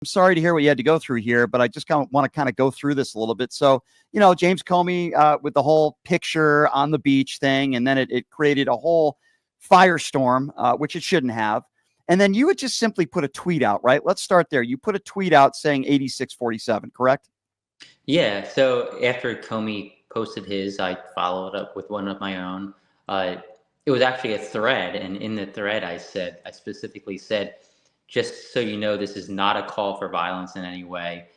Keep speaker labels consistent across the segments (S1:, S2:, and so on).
S1: I'm sorry to hear what you had to go through here, but I just want to kind of go through this a little bit. So, James Comey with the whole picture on the beach thing, and then it created a whole firestorm, which it shouldn't have. And then you would just simply put a tweet out, right? Let's start there. You put a tweet out saying 8647, correct?
S2: Yeah. So after Comey posted his, I followed up with one of my own. It was actually a thread, and in the thread, I specifically said, just so you know, this is not a call for violence in any way.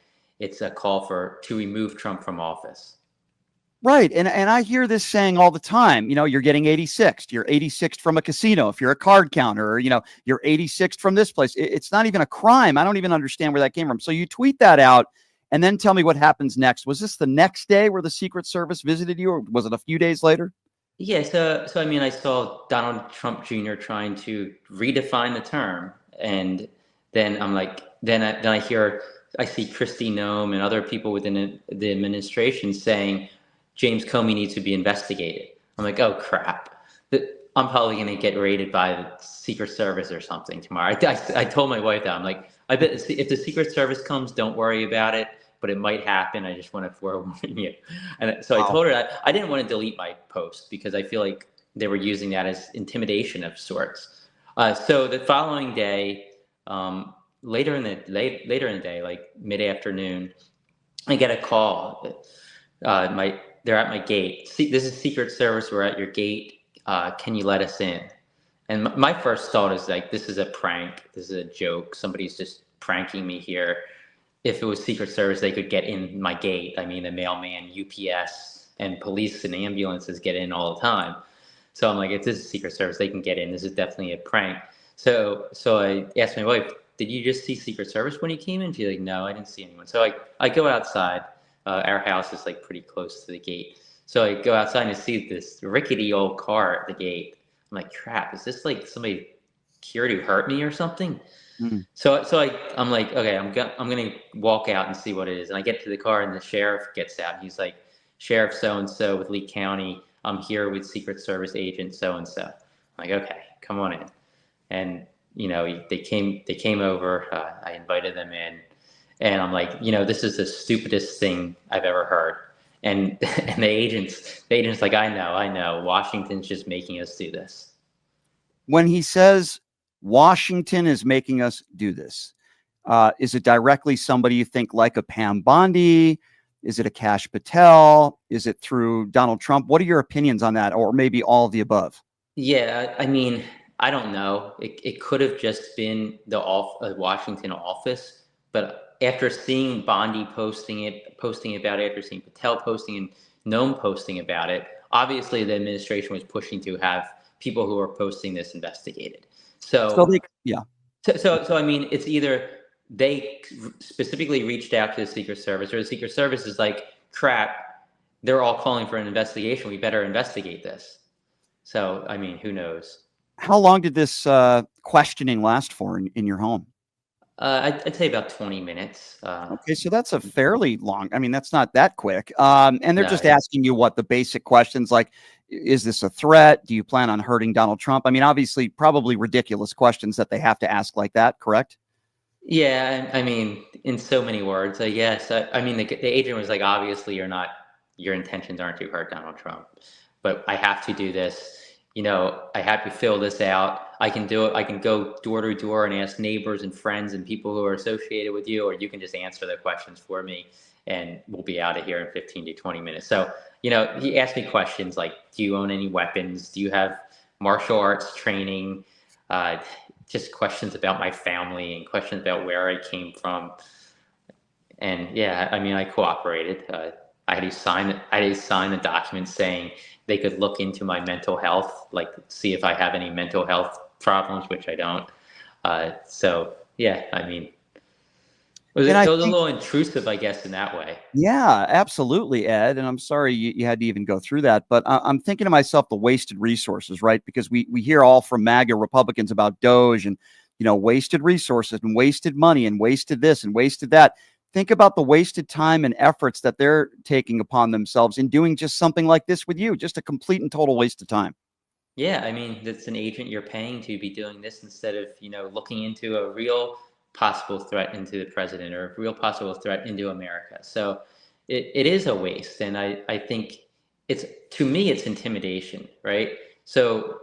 S2: It's a call to remove Trump from office.
S1: Right. And I hear this saying all the time, you're getting 86th. You're 86th from a casino if you're a card counter, or, you're 86th from this place. It's not even a crime. I don't even understand where that came from. So you tweet that out and then tell me what happens next. Was this the next day where the Secret Service visited you, or was it a few days later?
S2: Yeah. So I mean, I saw Donald Trump Jr. trying to redefine the term. And then I'm like, I see Kristi Noem and other people within the administration saying James Comey needs to be investigated. I'm like, oh crap! I'm probably going to get raided by the Secret Service or something tomorrow. I told my wife that. I'm like, I bet if the Secret Service comes, don't worry about it, but it might happen. I just want to forewarn you. And so I told her that I didn't want to delete my post because I feel like they were using that as intimidation of sorts. So the following day, later in the day, like mid-afternoon, I get a call. They're at my gate. This is Secret Service. We're at your gate. Can you let us in? And my first thought is like, this is a prank. This is a joke. Somebody's just pranking me here. If it was Secret Service, they could get in my gate. I mean, the mailman, UPS, and police and ambulances get in all the time. So I'm like, if this is Secret Service, they can get in. This is definitely a prank. So I asked my wife, did you just see Secret Service when you came in? She's like, no, I didn't see anyone. So I go outside. Our house is like pretty close to the gate. So I go outside and see this rickety old car at the gate. I'm like, crap, is this like somebody here to hurt me or something? Mm-hmm. So I'm like, okay, I'm going to walk out and see what it is. And I get to the car and the sheriff gets out. He's like, Sheriff so-and-so with Lee County. I'm here with Secret Service agent so-and-so. I'm like, okay, come on in. And, they came over. I invited them in. And I'm like, this is the stupidest thing I've ever heard. And the agent's like, I know. Washington's just making us do this.
S1: When he says Washington is making us do this, is it directly somebody you think like a Pam Bondi? Is it a Kash Patel? Is it through Donald Trump? What are your opinions on that? Or maybe all of the above?
S2: Yeah, I mean, I don't know. It could have just been the Washington office. But after seeing Bondi posting about it, after seeing Patel posting and Noem posting about it, obviously the administration was pushing to have people who are posting this investigated. So I mean, it's either they specifically reached out to the Secret Service, or the Secret Service is like, crap, they're all calling for an investigation. We better investigate this. So, I mean, who knows?
S1: How long did this questioning last for in your home?
S2: I'd say about 20 minutes.
S1: Okay, so that's a fairly long. I mean, that's not that quick. And they're just asking you what the basic questions like, is this a threat? Do you plan on hurting Donald Trump? I mean, obviously, probably ridiculous questions that they have to ask like that, correct?
S2: Yeah, I mean, in so many words, yes. I mean, the agent was like, obviously, your intentions aren't to hurt Donald Trump, but I have to do this. I have to fill this out. I can do it. I can go door to door and ask neighbors and friends and people who are associated with you, or you can just answer the questions for me and we'll be out of here in 15 to 20 minutes. So, he asked me questions like, do you own any weapons? Do you have martial arts training? Just questions about my family and questions about where I came from. And yeah, I mean, I cooperated. I had to sign the document saying they could look into my mental health, like see if I have any mental health problems, which I don't. So yeah, I mean, it was a little intrusive, I guess, in that way.
S1: Yeah, absolutely, Ed. And I'm sorry you had to even go through that. But I'm thinking to myself, the wasted resources, right? Because we hear all from MAGA Republicans about Doge and, wasted resources and wasted money and wasted this and wasted that. Think about the wasted time and efforts that they're taking upon themselves in doing just something like this with you. Just a complete and total waste of time.
S2: Yeah, I mean, that's an agent you're paying to be doing this instead of, looking into a real possible threat into the president or a real possible threat into America. So it is a waste. And I think to me, it's intimidation, right? So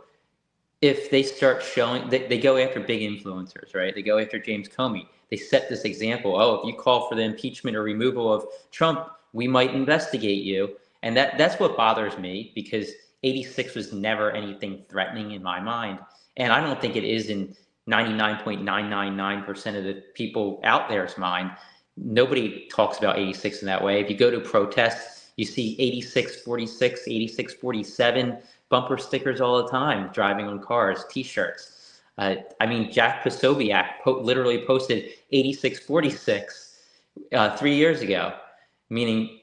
S2: if they start showing, they go after big influencers, right? They go after James Comey. They set this example. Oh, if you call for the impeachment or removal of Trump, we might investigate you. And that's what bothers me, because 86 was never anything threatening in my mind. And I don't think it is in 99.999% of the people out there's mind. Nobody talks about 86 in that way. If you go to protests, you see 8646, 8647 bumper stickers all the time, driving on cars, T-shirts. I mean, Jack Posobiec literally posted 8646 3 years ago, meaning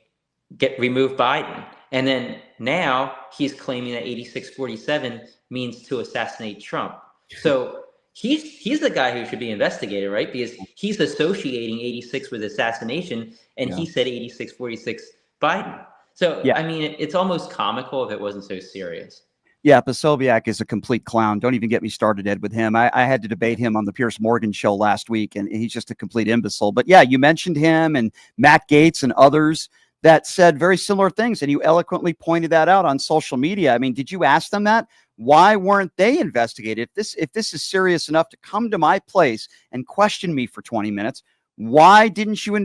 S2: remove Biden. And then now he's claiming that 8647 means to assassinate Trump. So he's the guy who should be investigated, right? Because he's associating 86 with assassination, and he said 8646 Biden. So, I mean, it's almost comical if it wasn't so serious.
S1: Yeah, Posobiec is a complete clown. Don't even get me started, Ed, with him. I had to debate him on the Piers Morgan show last week, and he's just a complete imbecile. But yeah, you mentioned him and Matt Gaetz and others that said very similar things, and you eloquently pointed that out on social media. I mean, did you ask them that? Why weren't they investigated? If this is serious enough to come to my place and question me for 20 minutes, why didn't you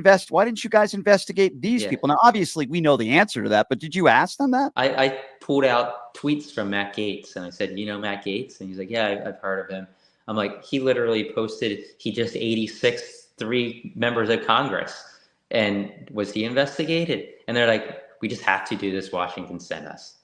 S1: guys investigate these people? Now, obviously, we know the answer to that, but did you ask them that?
S2: I pulled out tweets from Matt Gaetz, and I said, you know Matt Gaetz? And he's like, yeah, I've heard of him. I'm like, he literally posted, he just 86 3 members of Congress. And was he investigated? And they're like, we just have to do this. Washington sent us.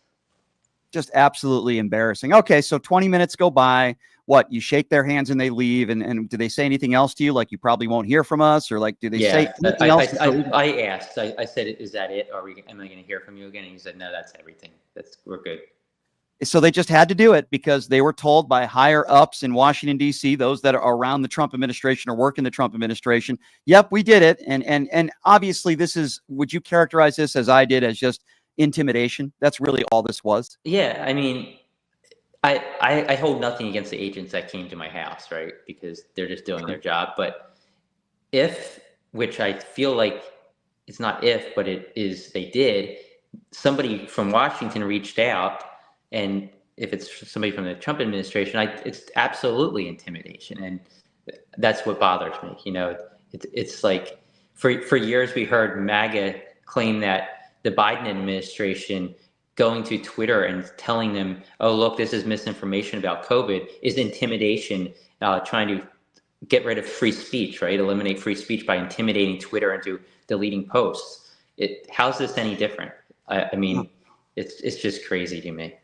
S1: Just absolutely embarrassing. Okay, so 20 minutes go by. What, you shake their hands and they leave, and do they say anything else to you, like you probably won't hear from us, or like do they say anything else?
S2: I asked. I said, "Is that it? Am I going to hear from you again?" And he said, "No, that's everything. We're good."
S1: So they just had to do it because they were told by higher ups in Washington, D.C., those that are around the Trump administration or work in the Trump administration. Yep, we did it. And obviously this is, would you characterize this as I did, as just intimidation? That's really all this was.
S2: Yeah, I mean, I hold nothing against the agents that came to my house, right? Because they're just doing their job. But which I feel like it's not if, but it is, they did, somebody from Washington reached out, and if it's somebody from the Trump administration, it's absolutely intimidation. And that's what bothers me. You know, it's like for years we heard MAGA claim that the Biden administration going to Twitter and telling them, oh, look, this is misinformation about COVID, is intimidation, trying to get rid of free speech, right? Eliminate free speech by intimidating Twitter into deleting posts. How's this any different? I mean, it's just crazy to me.